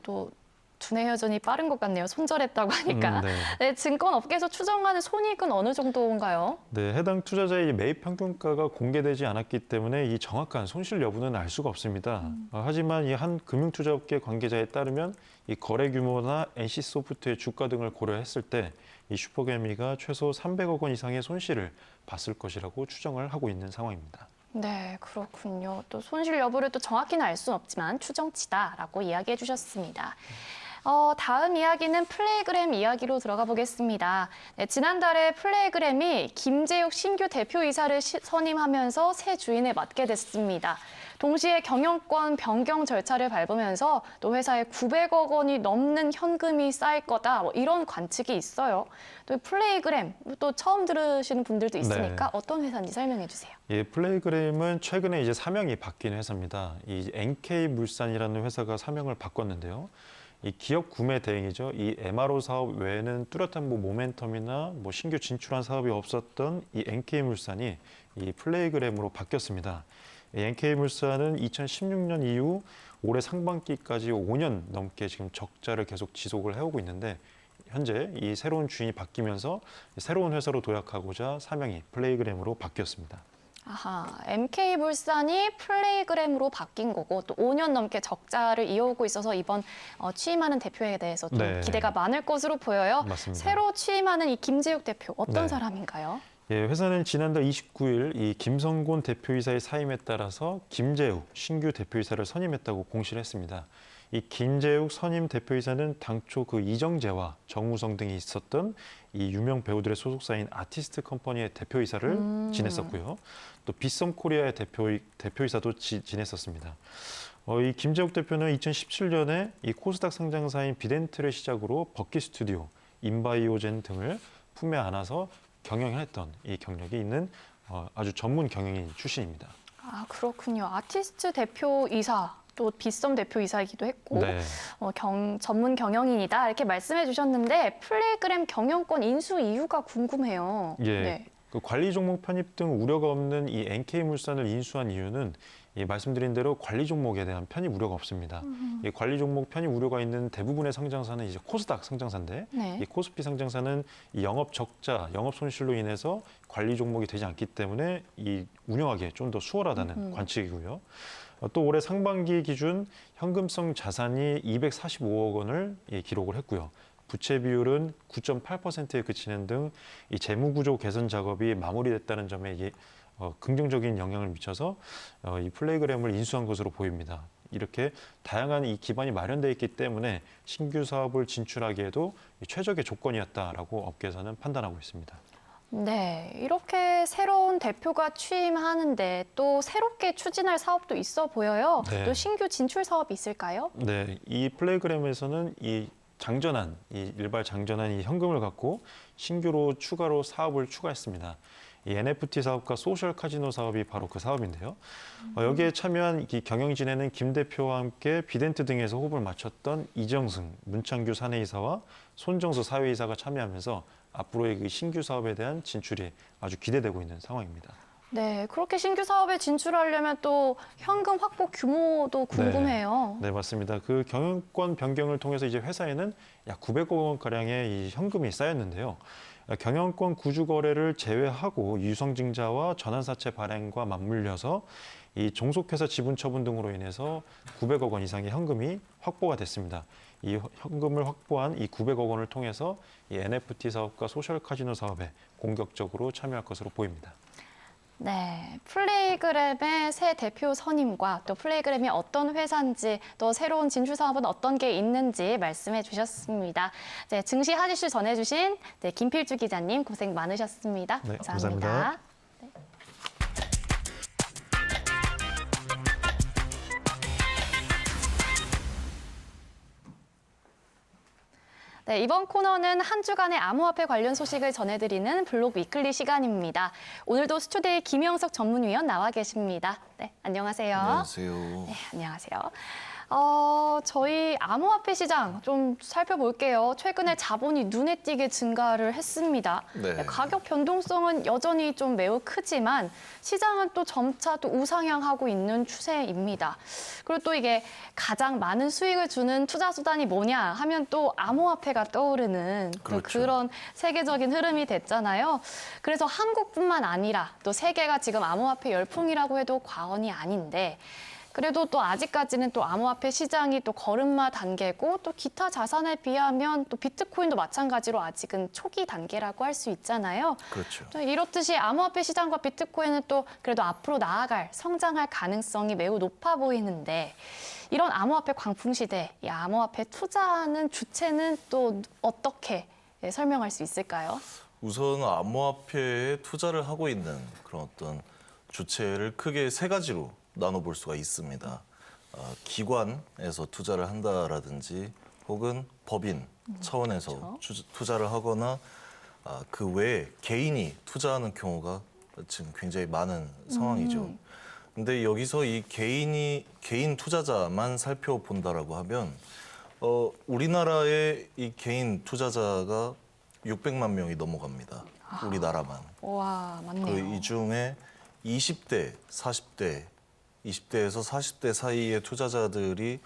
또 두뇌 회전이 빠른 것 같네요. 손절했다고 하니까. 네. 네, 증권업계에서 추정하는 손익은 어느 정도인가요? 네, 해당 투자자의 매입 평균가가 공개되지 않았기 때문에 이 정확한 손실 여부는 알 수가 없습니다. 하지만 이 한 금융투자업계 관계자에 따르면 이 거래 규모나 NC소프트의 주가 등을 고려했을 때 이 슈퍼개미가 최소 300억 원 이상의 손실을 봤을 것이라고 추정을 하고 있는 상황입니다. 네, 그렇군요. 또 손실 여부를 또 정확히는 알 수는 없지만 추정치다라고 이야기해 주셨습니다. 다음 이야기는 플레이그램 이야기로 들어가 보겠습니다. 네, 지난달에 플레이그램이 김재욱 신규 대표이사를 선임하면서 새 주인을 맡게 됐습니다. 동시에 경영권 변경 절차를 밟으면서 또 회사에 900억 원이 넘는 현금이 쌓일 거다, 뭐 이런 관측이 있어요. 또 플레이그램, 또 처음 들으시는 분들도 있으니까 네. 어떤 회사인지 설명해 주세요. 예, 플레이그램은 최근에 이제 사명이 바뀐 회사입니다. 이 NK물산이라는 회사가 사명을 바꿨는데요. 이 기업 구매 대행이죠. 이 MRO 사업 외에는 뚜렷한 모멘텀이나 신규 진출한 사업이 없었던 이 NK물산이 이 플레이그램으로 바뀌었습니다. 이 NK물산은 2016년 이후 올해 상반기까지 5년 넘게 지금 적자를 계속 지속을 해오고 있는데, 현재 이 새로운 주인이 바뀌면서 새로운 회사로 도약하고자 사명이 플레이그램으로 바뀌었습니다. 아하, MK물산이 플레이그램으로 바뀐 거고 또 5년 넘게 적자를 이어오고 있어서 이번 취임하는 대표에 대해서 좀 네. 기대가 많을 것으로 보여요. 맞습니다. 새로 취임하는 이 김재욱 대표 어떤 네. 사람인가요? 예, 회사는 지난달 29일 이 김성곤 대표이사의 사임에 따라서 김재욱 신규 대표이사를 선임했다고 공시를 했습니다. 이 김재욱 선임 대표이사는 당초 그 이정재와 정우성 등이 있었던 이 유명 배우들의 소속사인 아티스트 컴퍼니의 대표이사를 지냈었고요. 또 빗썸 코리아의 대표이사도 지냈었습니다. 이 김재욱 대표는 2017년에 이 코스닥 상장사인 비덴트를 시작으로 버키 스튜디오, 인바이오젠 등을 품에 안아서 경영했던 이 경력이 있는 아주 전문 경영인 출신입니다. 아, 그렇군요. 아티스트 대표이사, 또 빗썸 대표이사이기도 했고 네. 전문 경영인이다 이렇게 말씀해 주셨는데 플레이그램 경영권 인수 이유가 궁금해요. 예. 네. 그 관리 종목 편입 등 우려가 없는 이 NK물산을 인수한 이유는 말씀드린 대로 관리 종목에 대한 편입 우려가 없습니다. 이 관리 종목 편입 우려가 있는 대부분의 상장사는 이제 코스닥 상장사인데, 네. 이 코스피 상장사는 이 영업 적자, 영업 손실로 인해서 관리 종목이 되지 않기 때문에 이 운영하기에 좀 더 수월하다는 관측이고요. 또 올해 상반기 기준 현금성 자산이 245억 원을 기록을 했고요. 부채 비율은 9.8%에 그치는 등 이 재무 구조 개선 작업이 마무리됐다는 점에 긍정적인 영향을 미쳐서 이 플레이그램을 인수한 것으로 보입니다. 이렇게 다양한 이 기반이 마련되어 있기 때문에 신규 사업을 진출하기에도 최적의 조건이었다라고 업계에서는 판단하고 있습니다. 네, 이렇게 새로운 대표가 취임하는데 또 새롭게 추진할 사업도 있어 보여요. 네. 또 신규 진출 사업이 있을까요? 네, 이 플레이그램에서는 이 일발 장전한 이 현금을 갖고 신규로 추가로 사업을 추가했습니다. 이 NFT 사업과 소셜 카지노 사업이 바로 그 사업인데요. 여기에 참여한 이 경영진에는 김 대표와 함께 비덴트 등에서 호흡을 맞췄던 이정승 문창규 사내이사와 손정수 사회이사가 참여하면서 앞으로의 그 신규 사업에 대한 진출이 아주 기대되고 있는 상황입니다. 네, 그렇게 신규 사업에 진출하려면 또 현금 확보 규모도 궁금해요. 네, 맞습니다. 그 경영권 변경을 통해서 이제 회사에는 약 900억 원 가량의 이 현금이 쌓였는데요. 경영권 구주 거래를 제외하고 유상증자와 전환사채 발행과 맞물려서 이 종속회사 지분 처분 등으로 인해서 900억 원 이상의 현금이 확보가 됐습니다. 이 현금을 확보한 이 900억 원을 통해서 이 NFT 사업과 소셜 카지노 사업에 공격적으로 참여할 것으로 보입니다. 네, 플레이그램의 새 대표 선임과 또 플레이그램이 어떤 회사인지 또 새로운 진출 사업은 어떤 게 있는지 말씀해 주셨습니다. 네, 증시 하디슈 전해주신 김필주 기자님 고생 많으셨습니다. 네, 감사합니다. 감사합니다. 네, 이번 코너는 한 주간의 암호화폐 관련 소식을 전해드리는 블록 위클리 시간입니다. 오늘도 스튜디오에 김영석 전문위원 나와 계십니다. 네, 안녕하세요. 안녕하세요. 네, 안녕하세요. 저희 암호화폐 시장 좀 살펴볼게요. 최근에 자본이 눈에 띄게 증가를 했습니다. 네. 가격 변동성은 여전히 좀 매우 크지만 시장은 또 점차 또 우상향하고 있는 추세입니다. 그리고 또 이게 가장 많은 수익을 주는 투자 수단이 뭐냐 하면 또 암호화폐가 떠오르는 또 그렇죠. 그런 세계적인 흐름이 됐잖아요. 그래서 한국뿐만 아니라 또 세계가 지금 암호화폐 열풍이라고 해도 과언이 아닌데 그래도 또 아직까지는 또 암호화폐 시장이 또 걸음마 단계고 또 기타 자산에 비하면 또 비트코인도 마찬가지로 아직은 초기 단계라고 할 수 있잖아요. 그렇죠. 또 이렇듯이 암호화폐 시장과 비트코인은 또 그래도 앞으로 나아갈, 성장할 가능성이 매우 높아 보이는데 이런 암호화폐 광풍 시대, 이 암호화폐 투자하는 주체는 또 어떻게 설명할 수 있을까요? 우선 암호화폐에 투자를 하고 있는 그런 어떤 주체를 크게 세 가지로 나눠볼 수가 있습니다. 기관에서 투자를 한다라든지 혹은 법인 차원에서 투자를 하거나 그 외에 개인이 투자하는 경우가 지금 굉장히 많은 상황이죠. 근데 여기서 이 개인 투자자만 살펴본다라고 하면 우리나라의 이 개인 투자자가 600만 명이 넘어갑니다. 우리나라만. 와, 맞네요. 이 중에 20대, 40대, 20대에서 40대 사이의 투자자들이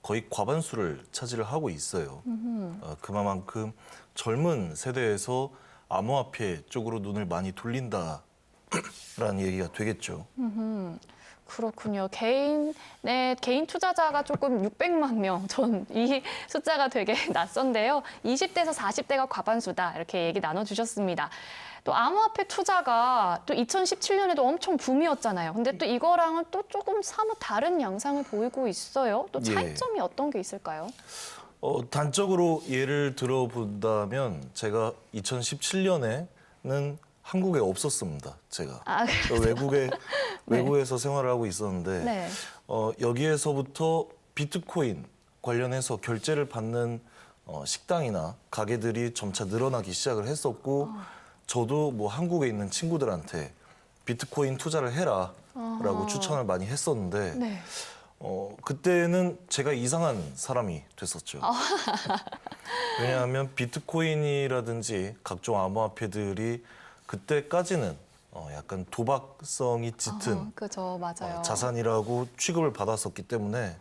거의 과반수를 차지를 하고 있어요. 그만큼 젊은 세대에서 암호화폐 쪽으로 눈을 많이 돌린다라는 얘기가 되겠죠. 그렇군요. 개인 투자자가 조금 600만 명, 전 이 숫자가 되게 낯선데요. 20대에서 40대가 과반수다, 이렇게 얘기 나눠주셨습니다. 또 암호화폐 투자가 또 2017년에도 엄청 붐이었잖아요. 근데 또 이거랑은 또 조금 사뭇 다른 양상을 보이고 있어요. 또 차이점이 어떤 게 있을까요? 단적으로 예를 들어본다면 제가 2017년에는 한국에 없었습니다. 제가 외국에서 생활을 하고 있었는데 네. 여기에서부터 비트코인 관련해서 결제를 받는 식당이나 가게들이 점차 늘어나기 시작을 했었고 저도 뭐 한국에 있는 친구들한테 비트코인 투자를 해라라고 추천을 많이 했었는데 네. 그때는 제가 이상한 사람이 됐었죠. 왜냐하면 비트코인이라든지 각종 암호화폐들이 그때까지는 약간 도박성이 짙은 그죠, 맞아요. 자산이라고 취급을 받았었기 때문에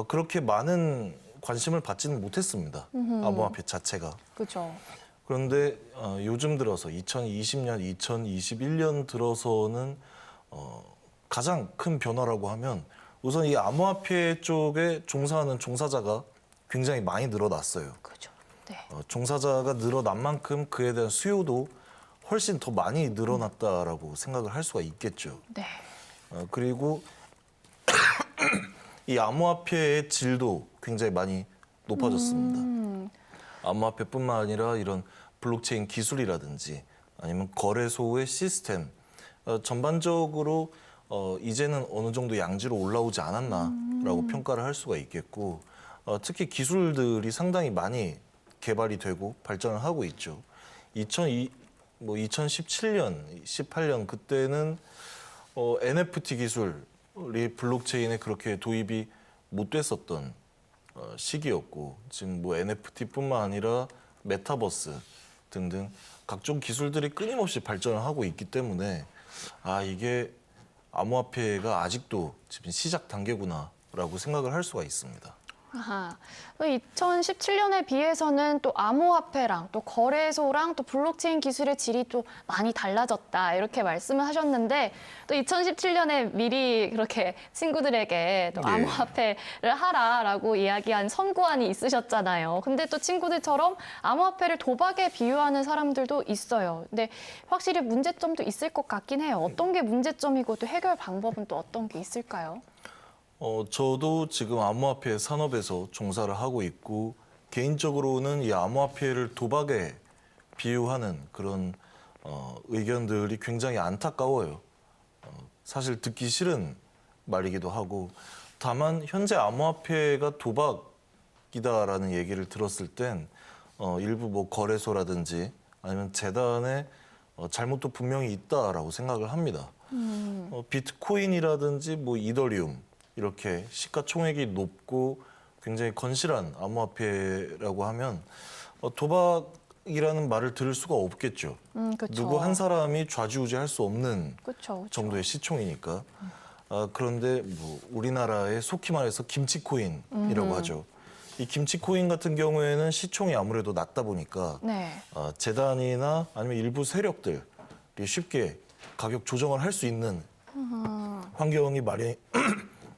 그렇게 많은 관심을 받지는 못했습니다. 암호화폐 자체가. 그죠. 그런데 요즘 들어서 2020년, 2021년 들어서는 가장 큰 변화라고 하면 우선 이 암호화폐 쪽에 종사하는 종사자가 굉장히 많이 늘어났어요. 그죠. 네. 종사자가 늘어난 만큼 그에 대한 수요도 훨씬 더 많이 늘어났다라고 생각을 할 수가 있겠죠. 네. 그리고 이 암호화폐의 질도 굉장히 많이 높아졌습니다. 암호화폐뿐만 아니라 이런 블록체인 기술이라든지 아니면 거래소의 시스템 전반적으로 이제는 어느 정도 양지로 올라오지 않았나라고 평가를 할 수가 있겠고 특히 기술들이 상당히 많이 개발이 되고 발전을 하고 있죠. 2017년, 18년 그때는 NFT 기술이 블록체인에 그렇게 도입이 못 됐었던 시기였고 지금 뭐 NFT뿐만 아니라 메타버스 등등 각종 기술들이 끊임없이 발전을 하고 있기 때문에 이게 암호화폐가 아직도 지금 시작 단계구나라고 생각을 할 수가 있습니다. 2017년에 비해서는 또 암호화폐랑 또 거래소랑 또 블록체인 기술의 질이 또 많이 달라졌다 이렇게 말씀을 하셨는데 또 2017년에 미리 그렇게 친구들에게 또 암호화폐를 하라라고 이야기한 선구안이 있으셨잖아요. 근데 또 친구들처럼 암호화폐를 도박에 비유하는 사람들도 있어요. 근데 확실히 문제점도 있을 것 같긴 해요. 어떤 게 문제점이고 또 해결 방법은 또 어떤 게 있을까요? 저도 지금 암호화폐 산업에서 종사를 하고 있고 개인적으로는 이 암호화폐를 도박에 비유하는 그런 의견들이 굉장히 안타까워요. 사실 듣기 싫은 말이기도 하고 다만 현재 암호화폐가 도박이다라는 얘기를 들었을 땐 일부 뭐 거래소라든지 아니면 재단에 잘못도 분명히 있다라고 생각을 합니다. 비트코인이라든지 뭐 이더리움 이렇게 시가총액이 높고 굉장히 건실한 암호화폐라고 하면 도박이라는 말을 들을 수가 없겠죠. 그쵸. 누구 한 사람이 좌지우지할 수 없는 그쵸. 정도의 시총이니까. 그런데 뭐 우리나라의 속히 말해서 김치코인이라고 하죠. 이 김치코인 같은 경우에는 시총이 아무래도 낮다 보니까 네. 재단이나 아니면 일부 세력들이 쉽게 가격 조정을 할 수 있는 환경이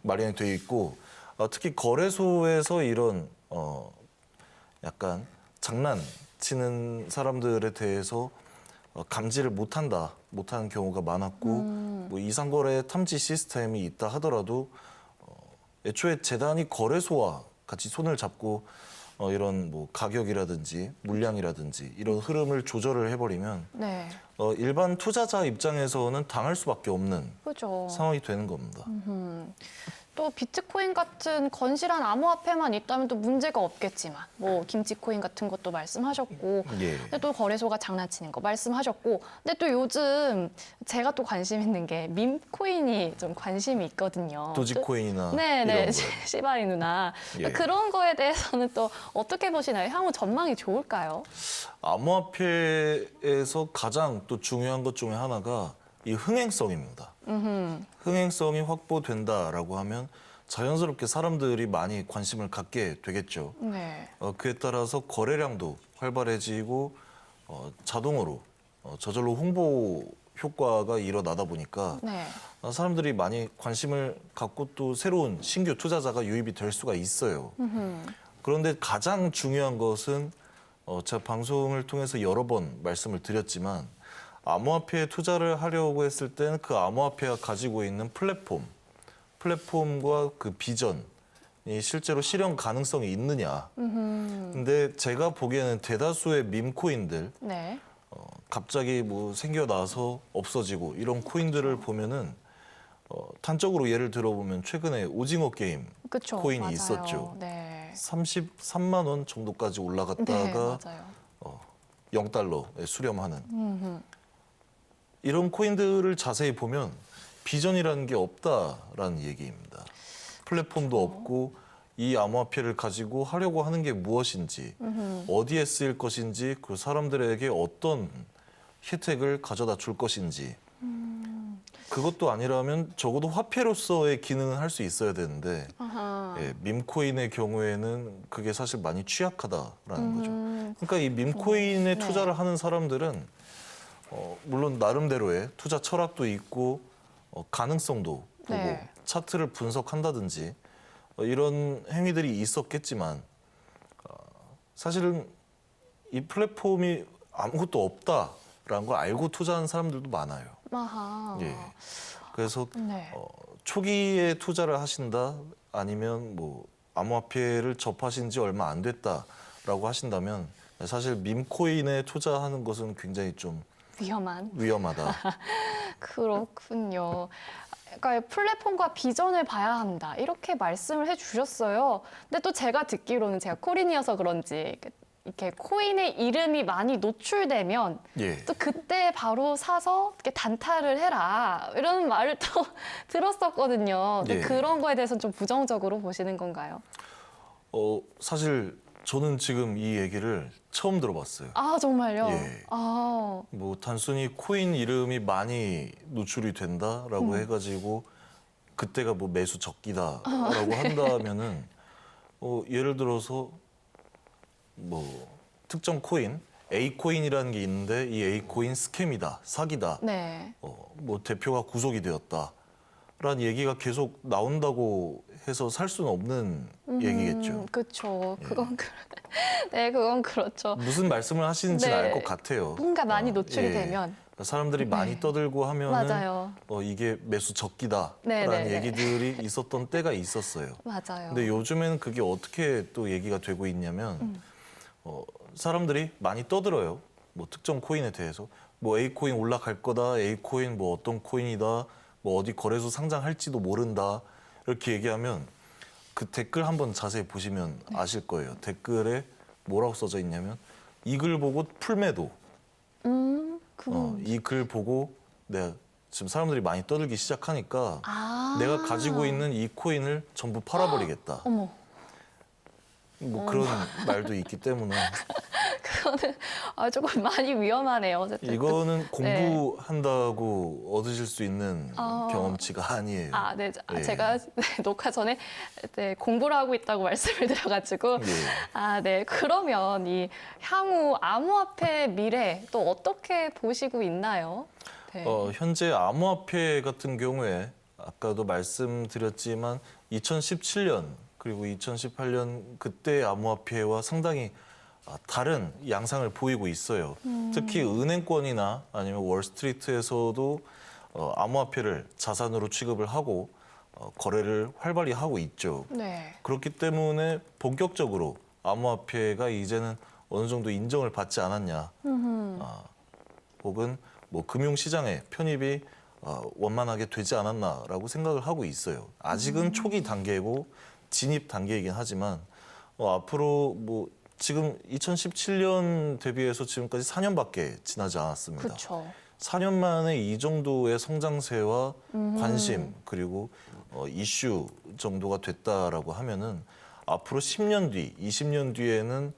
마련이 되어 있고 특히 거래소에서 이런 약간 장난치는 사람들에 대해서 감지를 못하는 경우가 많았고 뭐 이상거래 탐지 시스템이 있다 하더라도 애초에 재단이 거래소와 같이 손을 잡고 이런 뭐 가격이라든지 물량이라든지 이런 흐름을 조절을 해버리면 네. 일반 투자자 입장에서는 당할 수밖에 없는 그죠. 상황이 되는 겁니다. 또 비트코인 같은 건실한 암호화폐만 있다면 또 문제가 없겠지만 뭐 김치코인 같은 것도 말씀하셨고 예. 근데 또 거래소가 장난치는 거 말씀하셨고 근데 또 요즘 제가 또 관심 있는 게 밈코인이 좀 관심이 있거든요. 도지코인이나 네네 이런 거. 시바이누나 예. 그런 거에 대해서는 또 어떻게 보시나요? 향후 전망이 좋을까요? 암호화폐에서 가장 또 중요한 것 중에 하나가 이 흥행성입니다. 흥행성이 확보된다라고 하면 자연스럽게 사람들이 많이 관심을 갖게 되겠죠. 네. 그에 따라서 거래량도 활발해지고 자동으로 저절로 홍보 효과가 일어나다 보니까 네. 사람들이 많이 관심을 갖고 또 새로운 신규 투자자가 유입이 될 수가 있어요. 그런데 가장 중요한 것은 제가 방송을 통해서 여러 번 말씀을 드렸지만 암호화폐에 투자를 하려고 했을 때는 그 암호화폐가 가지고 있는 플랫폼과 그 비전이 실제로 실현 가능성이 있느냐. 근데 제가 보기에는 대다수의 밈코인들 네. 갑자기 뭐 생겨나서 없어지고 이런 코인들을 보면은 단적으로 예를 들어보면 최근에 오징어 게임 그쵸. 코인이 맞아요. 있었죠. 네. 33만 원 정도까지 네, 올라갔다가 맞아요. 0달러에 수렴하는 이런 코인들을 자세히 보면 비전이라는 게 없다라는 얘기입니다. 플랫폼도 없고 이 암호화폐를 가지고 하려고 하는 게 무엇인지 어디에 쓰일 것인지 그 사람들에게 어떤 혜택을 가져다 줄 것인지 그것도 아니라면 적어도 화폐로서의 기능은 할 수 있어야 되는데 아하. 예, 밈코인의 경우에는 그게 사실 많이 취약하다라는 거죠. 그러니까 이 밈코인에 네. 투자를 하는 사람들은 물론 나름대로의 투자 철학도 있고 가능성도 보고 네. 차트를 분석한다든지 이런 행위들이 있었겠지만 사실은 이 플랫폼이 아무것도 없다라는 걸 알고 투자한 사람들도 많아요. 아하. 예. 그래서 네. 초기에 투자를 하신다 아니면 뭐 암호화폐를 접하신 지 얼마 안 됐다라고 하신다면 사실 밈코인에 투자하는 것은 굉장히 좀 위험한. 위험하다. 그렇군요. 그러니까 플랫폼과 비전을 봐야 한다. 이렇게 말씀을 해주셨어요. 근데 또 제가 듣기로는 제가 코린이어서 그런지 이렇게 코인의 이름이 많이 노출되면 예. 또 그때 바로 사서 이렇게 단타를 해라. 이런 말을 또 들었었거든요. 근데 예. 그런 거에 대해서는 좀 부정적으로 보시는 건가요? 사실 저는 지금 이 얘기를 처음 들어봤어요. 아, 정말요? 예. 아, 뭐 단순히 코인 이름이 많이 노출이 된다라고 해가지고 그때가 뭐 매수 적기다라고 한다면은 예를 들어서 뭐 특정 코인 A 코인이라는 게 있는데 이 A 코인 스캠이다, 사기다. 네. 뭐 대표가 구속이 되었다라는 얘기가 계속 나온다고 해서 살 수는 없는 얘기겠죠. 그렇죠. 예. 네, 그건 그렇죠. 무슨 말씀을 하시는지는 네. 알 것 같아요. 뭔가 많이 노출이 예. 되면. 사람들이 많이 떠들고 하면은 맞아요. 이게 매수 적기다라는 네, 네, 네. 얘기들이 있었던 때가 있었어요. 맞아요. 근데 요즘에는 그게 어떻게 또 얘기가 되고 있냐면 사람들이 많이 떠들어요. 뭐 특정 코인에 대해서 뭐 A 코인 올라갈 거다, A 코인 뭐 어떤 코인이다, 뭐 어디 거래소 상장할지도 모른다 이렇게 얘기하면 그 댓글 한번 자세히 보시면 아실 거예요. 댓글에 뭐라고 써져 있냐면 이 글 보고 풀매도. 이 글 보고 내가 지금 사람들이 많이 떠들기 시작하니까 아. 내가 가지고 있는 이 코인을 전부 팔아버리겠다. 어머, 뭐 그런 말도 있기 때문에 그거는 조금 많이 위험하네요. 어쨌든. 이거는 공부한다고 얻으실 수 있는 아. 경험치가 아니에요. 네. 예. 제가 녹화 전에 공부를 하고 있다고 말씀을 드려가지고. 예. 네. 그러면 이 향후 암호화폐 미래 또 어떻게 보시고 있나요? 네. 현재 암호화폐 같은 경우에 아까도 말씀드렸지만 2017년 그리고 2018년 그때 암호화폐와 상당히 다른 양상을 보이고 있어요. 특히 은행권이나 아니면 월스트리트에서도 암호화폐를 자산으로 취급을 하고 거래를 활발히 하고 있죠. 네. 그렇기 때문에 본격적으로 암호화폐가 이제는 어느 정도 인정을 받지 않았냐, 혹은 뭐 금융시장에 편입이 원만하게 되지 않았나라고 생각을 하고 있어요. 아직은 초기 단계고 진입 단계이긴 하지만 앞으로 뭐 지금 2017년 대비해서 지금까지 4년밖에 지나지 않았습니다. 그렇죠. 4년 만에 이 정도의 성장세와 관심 그리고 이슈 정도가 됐다라고 하면은 앞으로 10년 뒤, 20년 뒤에는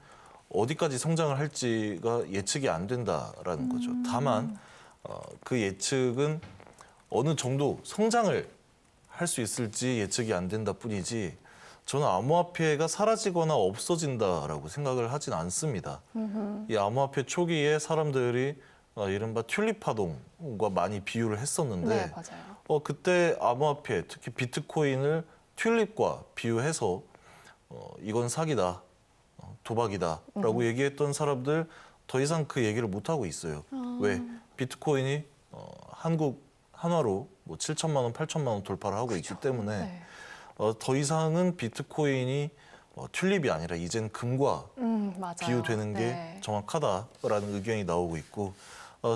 어디까지 성장을 할지가 예측이 안 된다라는 거죠. 다만 그 예측은 어느 정도 성장을 할 수 있을지 예측이 안 된다 뿐이지 저는 암호화폐가 사라지거나 없어진다라고 생각을 하진 않습니다. 이 암호화폐 초기에 사람들이 이른바 튤립 파동과 많이 비유를 했었는데 네, 맞아요. 그때 암호화폐, 특히 비트코인을 튤립과 비유해서 이건 사기다, 도박이다라고 얘기했던 사람들 더 이상 그 얘기를 못 하고 있어요. 왜? 비트코인이 한국 한화로 뭐 7천만 원, 8천만 원 돌파를 하고 있기 때문에 네. 더 이상은 비트코인이 튤립이 아니라 이젠 금과 맞아요. 비유되는 게 네. 정확하다라는 의견이 나오고 있고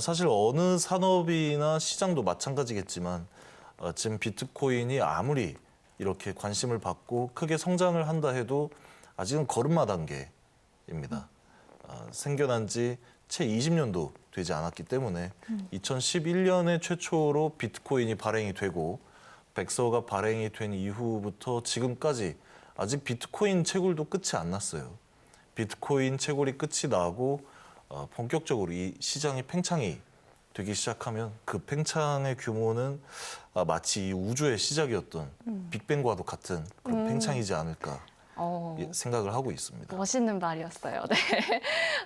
사실 어느 산업이나 시장도 마찬가지겠지만 지금 비트코인이 아무리 이렇게 관심을 받고 크게 성장을 한다 해도 아직은 걸음마 단계입니다. 생겨난 지 채 20년도 되지 않았기 때문에 2011년에 최초로 비트코인이 발행이 되고 백서가 발행이 된 이후부터 지금까지 아직 비트코인 채굴도 끝이 안 났어요. 비트코인 채굴이 끝이 나고 본격적으로 이 시장이 팽창이 되기 시작하면 그 팽창의 규모는 마치 이 우주의 시작이었던 빅뱅과도 같은 그런 팽창이지 않을까 생각을 하고 있습니다. 멋있는 말이었어요. 네.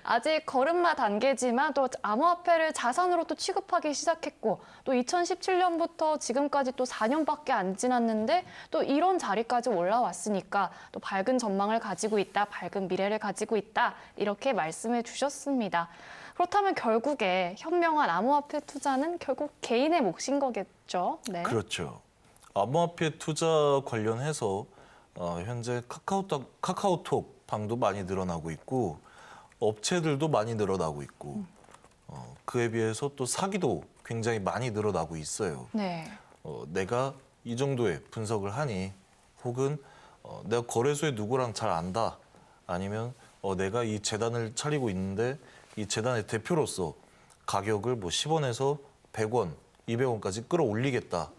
아직 걸음마 단계지만 또 암호화폐를 자산으로 또 취급하기 시작했고 또 2017년부터 지금까지 또 4년밖에 안 지났는데 또 이런 자리까지 올라왔으니까 또 밝은 전망을 가지고 있다, 밝은 미래를 가지고 있다 이렇게 말씀해 주셨습니다. 그렇다면 결국에 현명한 암호화폐 투자는 결국 개인의 몫인 거겠죠? 네. 그렇죠. 암호화폐 투자 관련해서 현재 카카오톡 방도 많이 늘어나고 있고 업체들도 많이 늘어나고 있고 그에 비해서 또 사기도 굉장히 많이 늘어나고 있어요. 네. 내가 이 정도의 분석을 하니 혹은 내가 거래소에 누구랑 잘 안다 아니면 내가 이 재단을 차리고 있는데 이 재단의 대표로서 가격을 뭐 10원에서 100원, 200원까지 끌어올리겠다.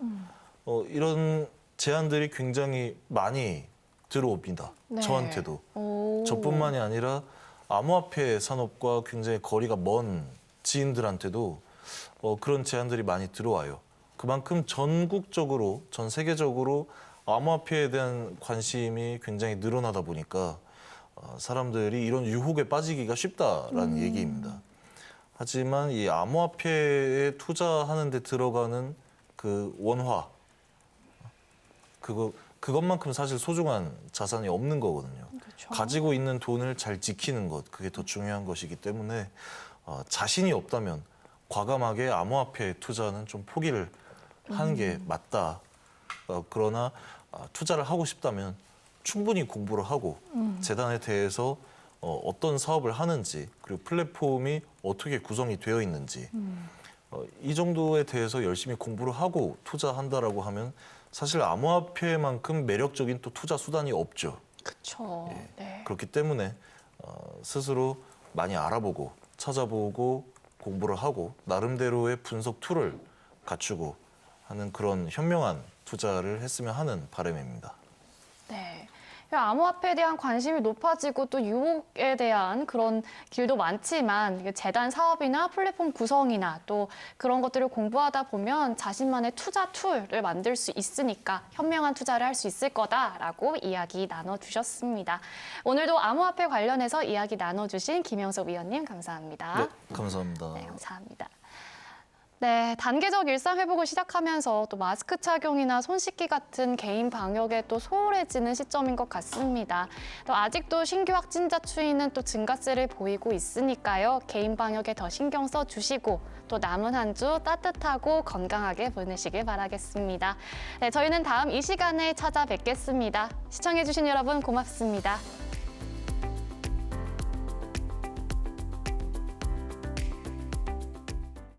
이런 제안들이 굉장히 많이 들어옵니다. 네. 저한테도. 오. 저뿐만이 아니라 암호화폐 산업과 굉장히 거리가 먼 지인들한테도 그런 제안들이 많이 들어와요. 그만큼 전국적으로, 전 세계적으로 암호화폐에 대한 관심이 굉장히 늘어나다 보니까 사람들이 이런 유혹에 빠지기가 쉽다라는 얘기입니다. 하지만 이 암호화폐에 투자하는 데 들어가는 그 원화, 그것만큼 사실 소중한 자산이 없는 거거든요. 그렇죠. 가지고 있는 돈을 잘 지키는 것, 그게 더 중요한 것이기 때문에 자신이 없다면 과감하게 암호화폐 투자는 좀 포기를 하는 게 맞다. 그러나 투자를 하고 싶다면 충분히 공부를 하고 재단에 대해서 어떤 사업을 하는지 그리고 플랫폼이 어떻게 구성이 되어 있는지 이 정도에 대해서 열심히 공부를 하고 투자한다라고 하면 사실 암호화폐만큼 매력적인 또 투자 수단이 없죠. 그렇죠. 네. 그렇기 때문에 스스로 많이 알아보고 찾아보고 공부를 하고 나름대로의 분석 툴을 갖추고 하는 그런 현명한 투자를 했으면 하는 바람입니다. 네. 암호화폐에 대한 관심이 높아지고 또 유혹에 대한 그런 길도 많지만 재단 사업이나 플랫폼 구성이나 또 그런 것들을 공부하다 보면 자신만의 투자 툴을 만들 수 있으니까 현명한 투자를 할 수 있을 거다라고 이야기 나눠주셨습니다. 오늘도 암호화폐 관련해서 이야기 나눠주신 김영석 위원님 감사합니다. 네, 감사합니다. 네, 감사합니다. 네, 단계적 일상 회복을 시작하면서 또 마스크 착용이나 손 씻기 같은 개인 방역에 또 소홀해지는 시점인 것 같습니다. 또 아직도 신규 확진자 추이는 또 증가세를 보이고 있으니까요. 개인 방역에 더 신경 써 주시고 또 남은 한 주 따뜻하고 건강하게 보내시길 바라겠습니다. 네, 저희는 다음 이 시간에 찾아뵙겠습니다. 시청해주신 여러분 고맙습니다.